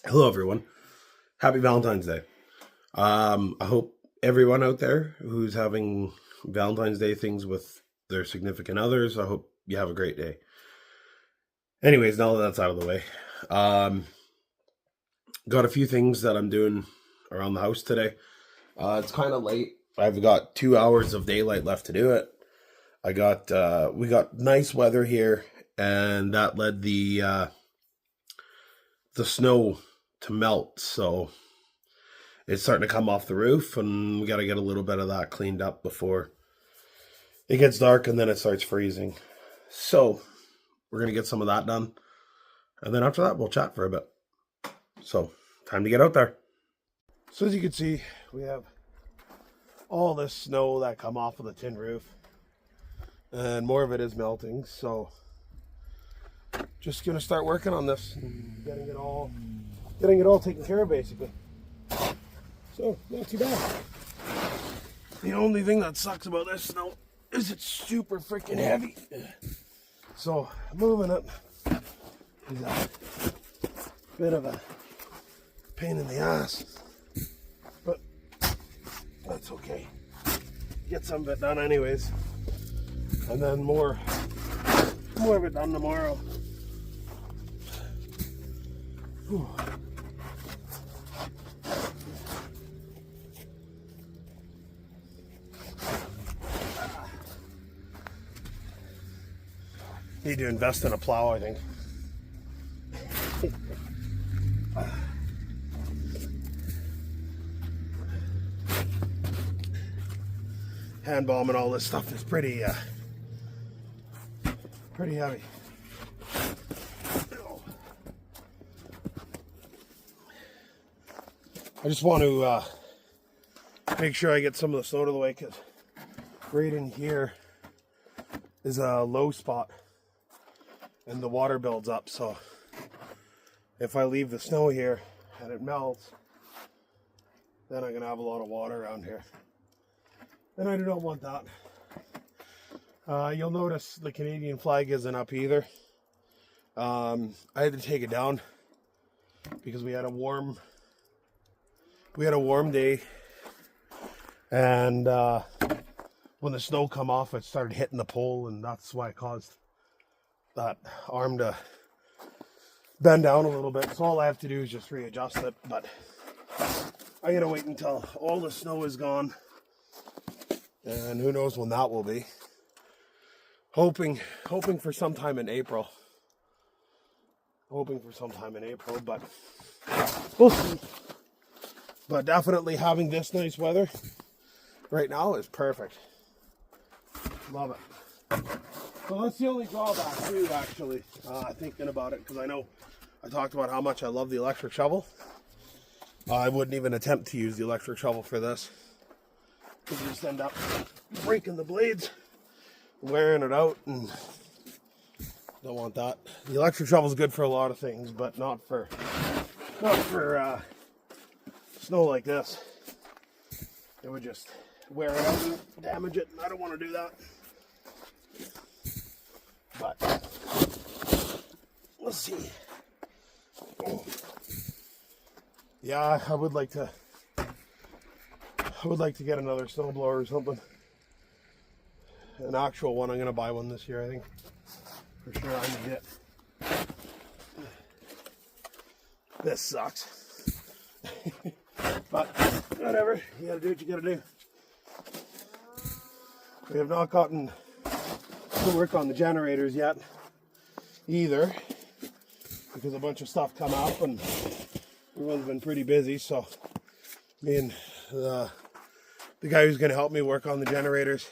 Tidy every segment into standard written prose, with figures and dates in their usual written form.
Hello, everyone. Happy Valentine's Day. I hope everyone out there who's having Valentine's Day things with their significant others, I hope you have a great day. Anyways, now that that's out of the way, um, got a few things that I'm doing around the house today. It's kind of late. I've got 2 hours of daylight left to do it. We got nice weather here, and that led the snow to melt. So it's starting to come off the roof, and we got to get a little bit of that cleaned up before it gets dark and then it starts freezing. So we're going to get some of that done. And then after that, we'll chat for a bit. So, time to get out there. So as you can see, we have all this snow that come off of the tin roof. And more of it is melting. So, just going to start working on this and getting it all taken care of, basically. So, not too bad. The only thing that sucks about this snow is it's super freaking heavy. So, moving it is a bit of a pain in the ass. But that's okay. Get some of it done anyways. And then more of it done tomorrow. Whew. Need to invest in a plow, I think. Hand bomb and all this stuff is pretty heavy. I just want to make sure I get some of the snow to the way, because right in here is a low spot and the water builds up. So if I leave the snow here and it melts, then I'm gonna have a lot of water around here, and I do not want that. You'll notice the Canadian flag isn't up either. I had to take it down because we had a warm day, and when the snow come off, it started hitting the pole, and that's why it caused that arm to bend down a little bit. So all I have to do is just readjust it, but I gotta wait until all the snow is gone, and who knows when that will be. Hoping for sometime in April. But we'll see. But definitely having this nice weather right now is perfect. Love it. So that's the only drawback too, actually, thinking about it, because I know I talked about how much I love the electric shovel. I wouldn't even attempt to use the electric shovel for this, because you just end up breaking the blades, wearing it out, and don't want that. The electric shovel is good for a lot of things, but not for snow like this. It would just wear it out and damage it, and I don't want to do that. But we'll see. Yeah, I would like to get another snowblower or something. An actual one. I'm gonna buy one this year, I think. For sure I need it. This sucks. But whatever, you gotta do what you gotta do. We have not gotten to work on the generators yet either, because a bunch of stuff come up and everyone's been pretty busy. So me and the guy who's gonna help me work on the generators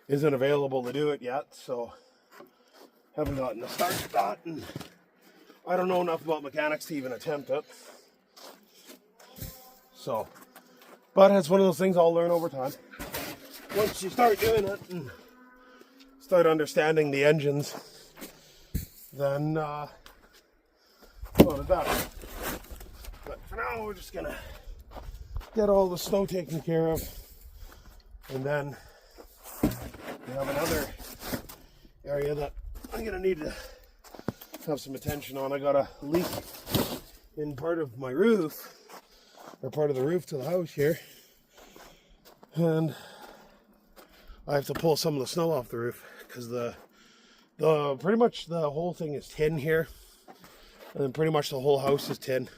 isn't available to do it yet, so haven't gotten to start with that, and I don't know enough about mechanics to even attempt it. So, but it's one of those things I'll learn over time. Once you start doing it and start understanding the engines, then not as bad. But for now, we're just gonna get all the snow taken care of, and then we have another area that I'm gonna need to have some attention on. I got a leak in part of my roof, or part of the roof to the house here, and I have to pull some of the snow off the roof because the pretty much the whole thing is tin here, and pretty much the whole house is tin,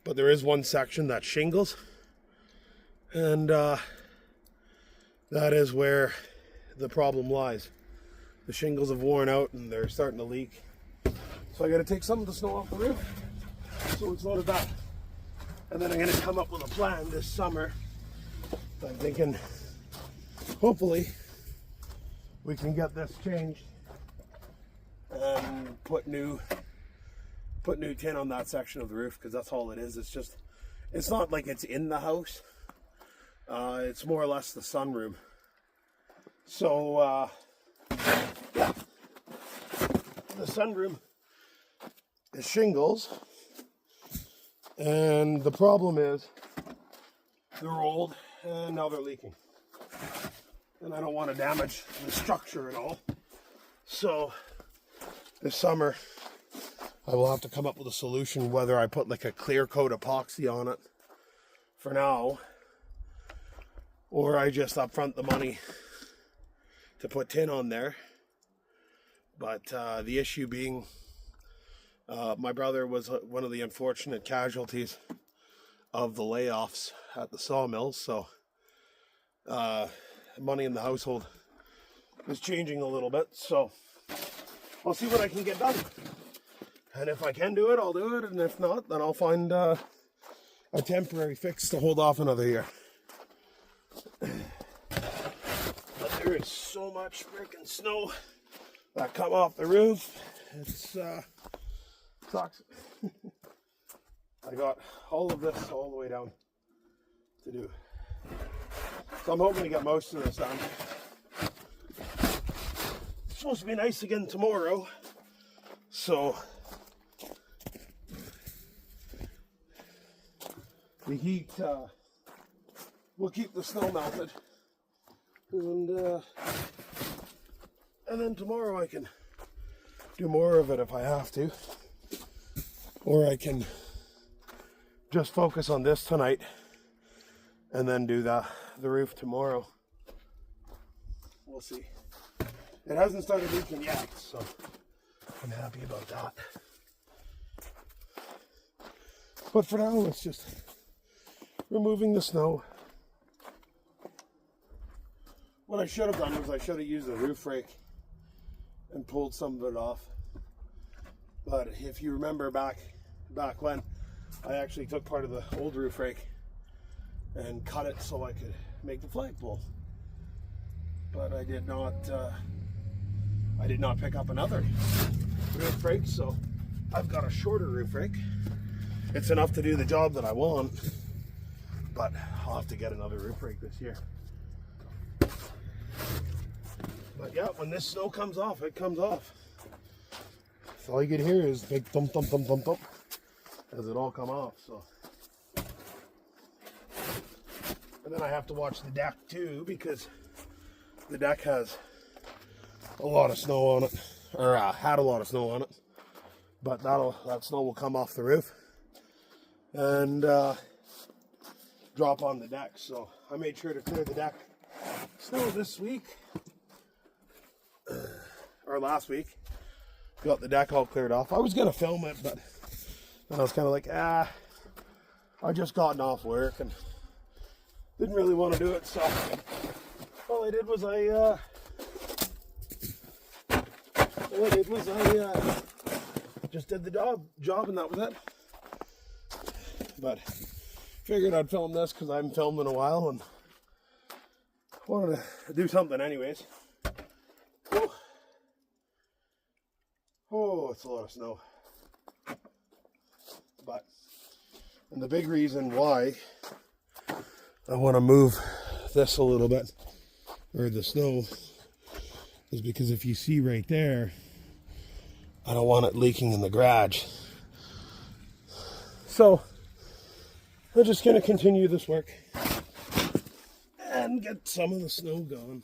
but there is one section that's shingles, and that is where the problem lies. The shingles have worn out and they're starting to leak, so I got to take some of the snow off the roof so it's not as bad. And then I'm going to come up with a plan this summer. I'm thinking hopefully we can get this changed and put new tin on that section of the roof, because that's all it is. It's not like it's in the house. It's more or less the sunroom. So yeah, the sunroom is shingles, and the problem is they're old and now they're leaking, and I don't want to damage the structure at all. So this summer I will have to come up with a solution, whether I put like a clear coat epoxy on it for now, or I just upfront the money to put tin on there. But the issue being, my brother was one of the unfortunate casualties of the layoffs at the sawmills, so money in the household is changing a little bit, so I'll see what I can get done. And if I can do it, I'll do it, and if not, then I'll find a temporary fix to hold off another year. But there is so much freaking snow that come off the roof. It's sucks. I got all of this all the way down to do. So I'm hoping to get most of this done. It's supposed to be nice again tomorrow, so the heat will keep the snow melted, and then tomorrow I can do more of it if I have to, or I can just focus on this tonight and then do the roof tomorrow. We'll see. It hasn't started leaking yet, so I'm happy about that. But for now, it's just removing the snow. What I should have done was I should have used a roof rake and pulled some of it off. But if you remember back when, I actually took part of the old roof rake and cut it so I could make the flagpole. But I did not pick up another roof rake, so I've got a shorter roof rake. It's enough to do the job that I want, but I'll have to get another roof rake this year. But yeah, when this snow comes off, it comes off. So all you can hear is big thump, thump, thump, thump, thump as it all come off. So, and then I have to watch the deck too, because the deck has a lot of snow on it, or had a lot of snow on it. But that snow will come off the roof and drop on the deck. So I made sure to clear the deck snow this week, or last week. Got the deck all cleared off. I was gonna film it, but I was kind of like, I just gotten off work and didn't really want to do it. So all I did was I just did the job, and that was it. But figured I'd film this because I haven't filmed in a while and wanted to do something anyways. Oh, it's a lot of snow. And the big reason why I want to move this a little bit, or the snow, is because if you see right there, I don't want it leaking in the garage. So we're just going to continue this work and get some of the snow gone.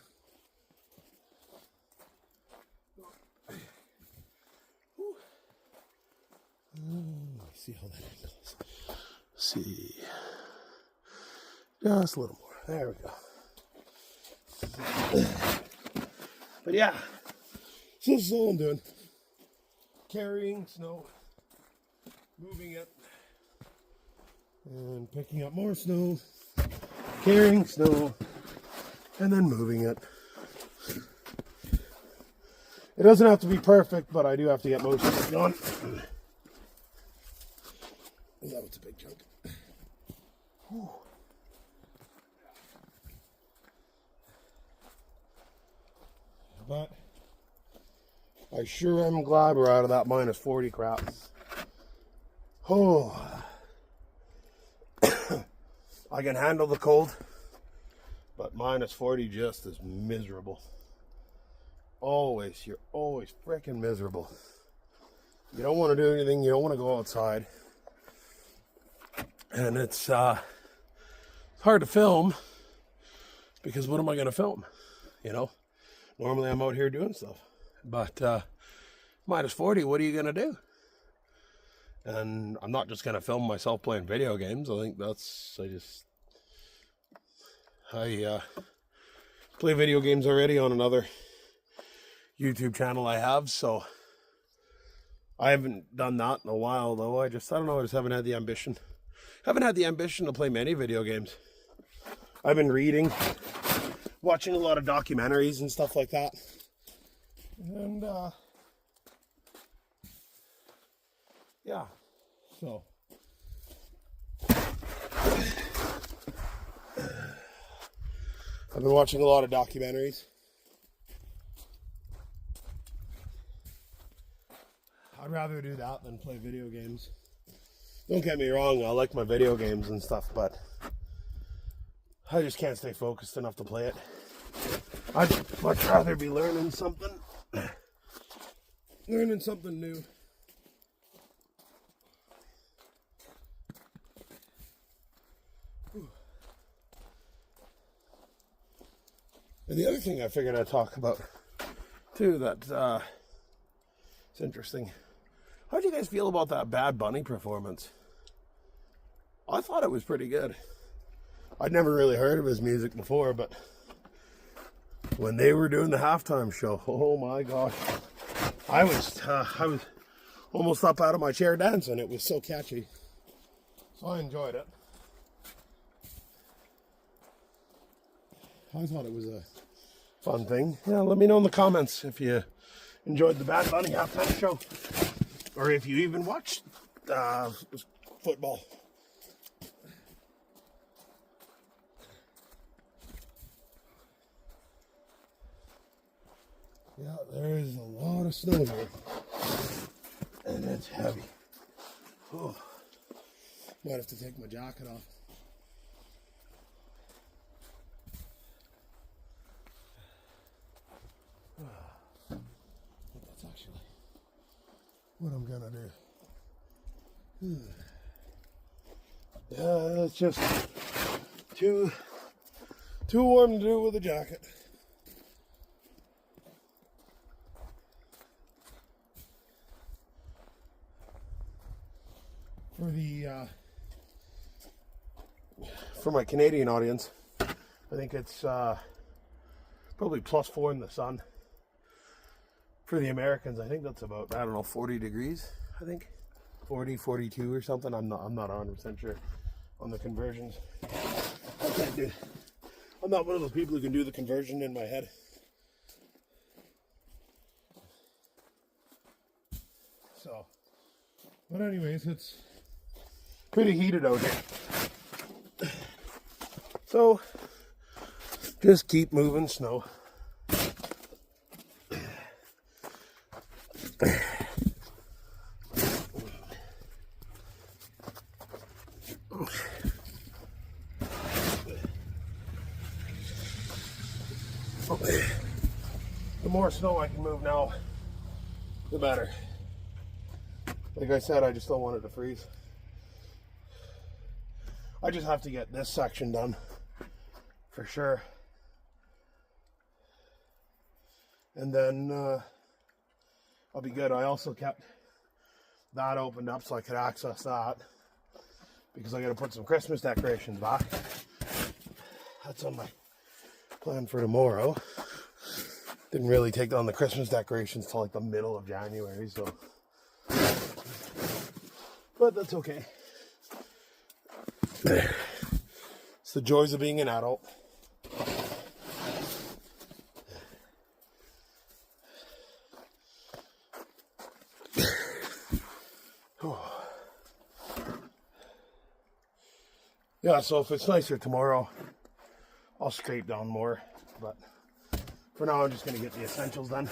see how that angles. See. Just a little more. There we go. But yeah, so this is all I'm doing. Carrying snow, moving it, and picking up more snow, carrying snow, and then moving it. It doesn't have to be perfect, but I do have to get most of it done. That was a big chunk. Whew. But I sure am glad we're out of that minus 40 crap. Oh, I can handle the cold, but minus 40 just is miserable. You're always freaking miserable. You don't want to do anything. You don't want to go outside. And it's hard to film because what am I going to film? You know, normally I'm out here doing stuff, but minus 40, what are you going to do? And I'm not just going to film myself playing video games. I think I play video games already on another YouTube channel I have, so I haven't done that in a while, though. I don't know, I just haven't had the ambition. Haven't had the ambition to play many video games. I've been reading, watching a lot of documentaries and stuff like that. And, yeah, so. I've been watching a lot of documentaries. I'd rather do that than play video games. Don't get me wrong, I like my video games and stuff, but I just can't stay focused enough to play it. I'd much rather be learning something new. And the other thing I figured I'd talk about too, that it's interesting. How do you guys feel about that Bad Bunny performance? I thought it was pretty good. I'd never really heard of his music before, but when they were doing the halftime show, oh my gosh, I was almost up out of my chair dancing. It was so catchy, so I enjoyed it. I thought it was a fun thing. Yeah, let me know in the comments if you enjoyed the Bad Bunny halftime show, or if you even watched football. Yeah, there is a lot of snow here, and it's heavy. Oh, might have to take my jacket off. That's actually what I'm gonna do. Yeah, it's just too warm to do with a jacket. For my Canadian audience, I think it's probably +4 in the sun. For the Americans, I think that's about, I don't know, 40 degrees, I think. 40, 42 or something. I'm not 100% sure on the conversions. I'm not one of those people who can do the conversion in my head. So, but anyways, it's pretty heated out here. So, just keep moving snow. The more snow I can move now, the better. Like I said, I just don't want it to freeze. I just have to get this section done for sure. And then I'll be good. I also kept that opened up so I could access that, because I got to put some Christmas decorations back. That's on my plan for tomorrow. Didn't really take on the Christmas decorations till like the middle of January, so. But that's okay. It's the joys of being an adult. Yeah, so if it's nicer tomorrow, I'll scrape down more. But for now, I'm just going to get the essentials done.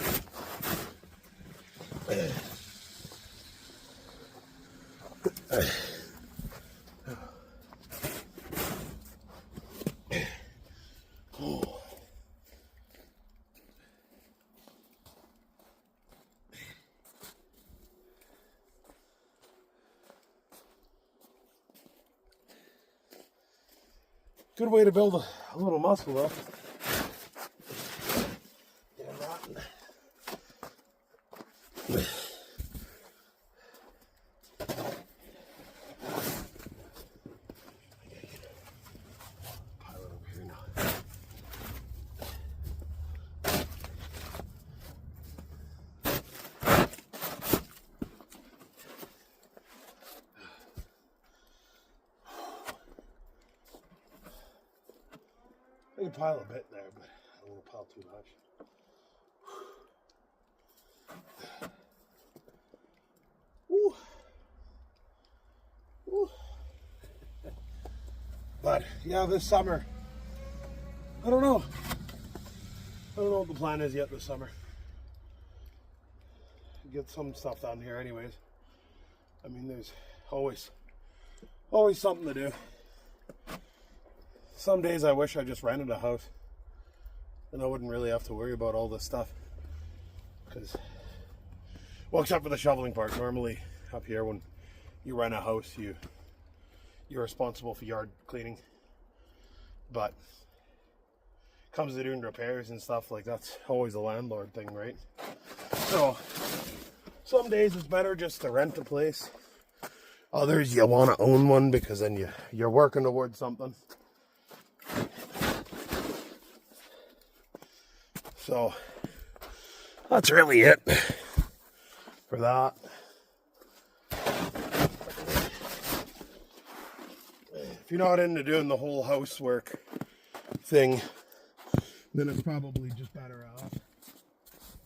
Good way to build a little muscle up. I can pile a bit there, but I don't want to pile too much. Woo. Woo. But yeah, this summer, I don't know. I don't know what the plan is yet this summer. Get some stuff done here anyways. I mean, there's always something to do. Some days I wish I just rented a house and I wouldn't really have to worry about all this stuff. Because, well, except for the shoveling part. Normally up here when you rent a house, you're responsible for yard cleaning. But comes to doing repairs and stuff, like that's always a landlord thing, right? So some days it's better just to rent a place. Others you want to own one because then you're working towards something. So that's really it for that. If you're not into doing the whole housework thing, then it's probably just better off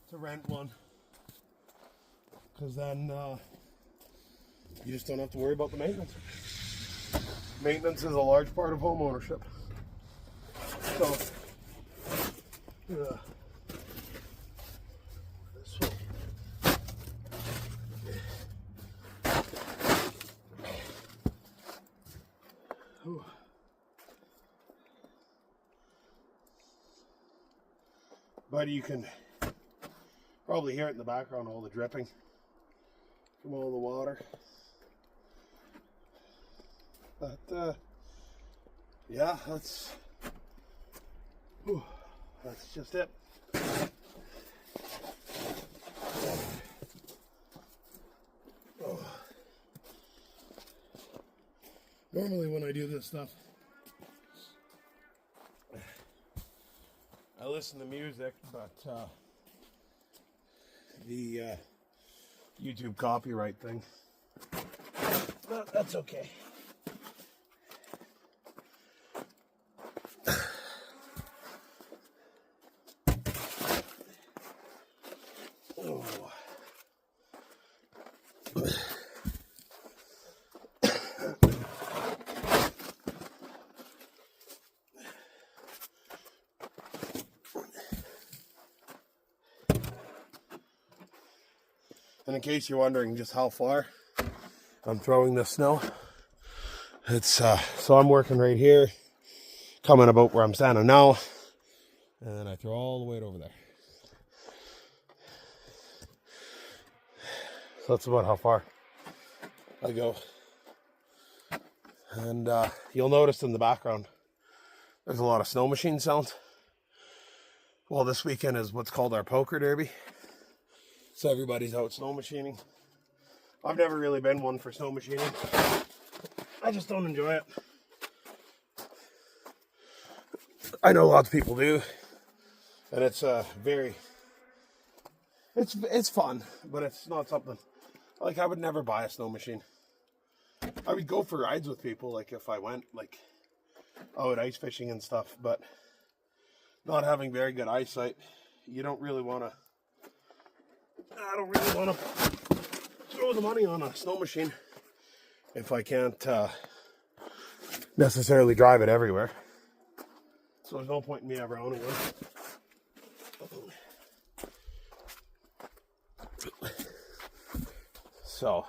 to rent one. Because then you just don't have to worry about the maintenance. Maintenance is a large part of home ownership. So, yeah. This way. Ooh. But you can probably hear it in the background, all the dripping from all the water. But yeah, that's just it. Oh. Normally when I do this stuff, I listen to music, but the YouTube copyright thing, but that's okay. Oh. And in case you're wondering just how far I'm throwing this snow, it's so I'm working right here, coming about where I'm standing now, and then I throw all the way over there. So that's about how far I go. And you'll notice in the background there's a lot of snow machine sounds. Well, this weekend is what's called our poker derby. So everybody's out snow machining. I've never really been one for snow machining. I just don't enjoy it. I know lots of people do, and it's it's fun, but it's not something like I would never buy a snow machine. I would go for rides with people, like if I went like out ice fishing and stuff, but not having very good eyesight, you don't really want to. I don't really want to throw the money on a snow machine if I can't necessarily drive it everywhere. So there's no point in me ever owning one. So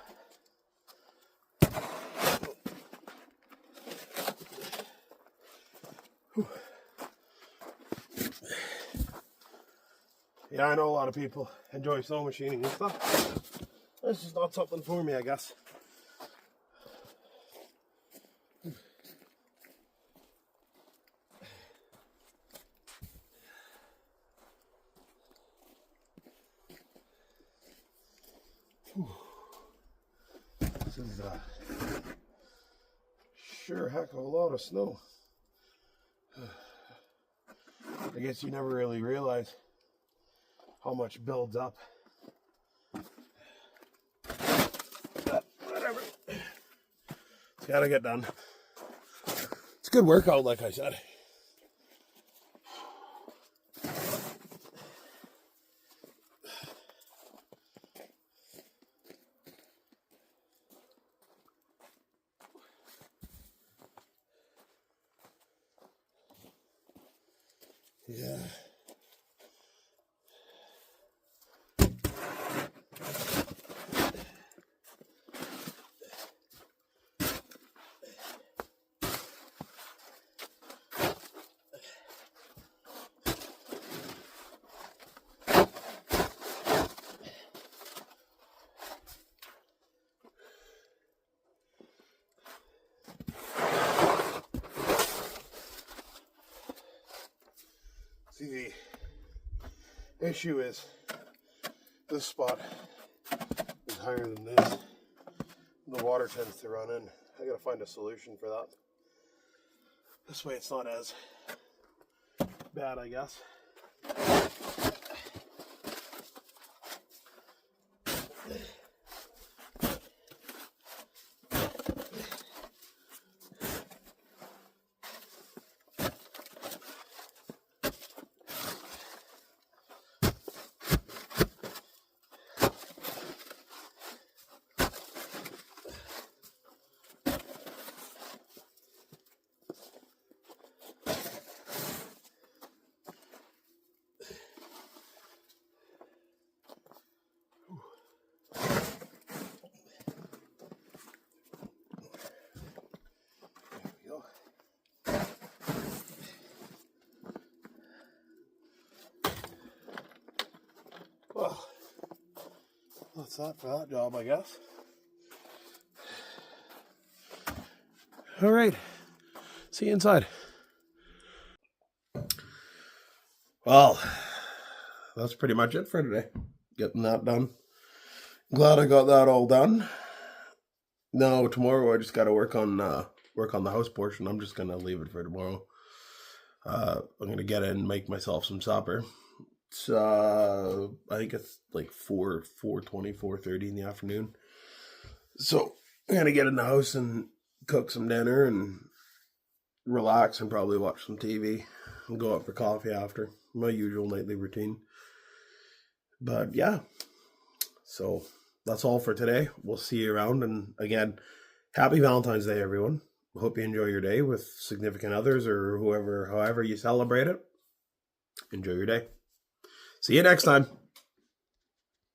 yeah, I know a lot of people enjoy snow machining and stuff. This is not something for me, I guess. This is sure heck of a lot of snow. I guess you never really realize how much builds up. But whatever. It's gotta get done. It's a good workout, like I said. Yeah. See, the issue is this spot is higher than this. The water tends to run in. I gotta find a solution for that. This way it's not as bad, I guess. Well, that's that for that job, I guess. All right, see you inside. Well, that's pretty much it for today. Getting that done. Glad I got that all done. Now tomorrow I just got to work on the house portion. I'm just gonna leave it for tomorrow. I'm gonna get in and make myself some supper. So I think it's like 4:20, 4:30 in the afternoon. So I'm gonna get in the house and cook some dinner and relax and probably watch some TV and go out for coffee after. My usual nightly routine. But yeah, so that's all for today. We'll see you around. And again, happy Valentine's Day, everyone. Hope you enjoy your day with significant others or however you celebrate it. Enjoy your day. See you next time.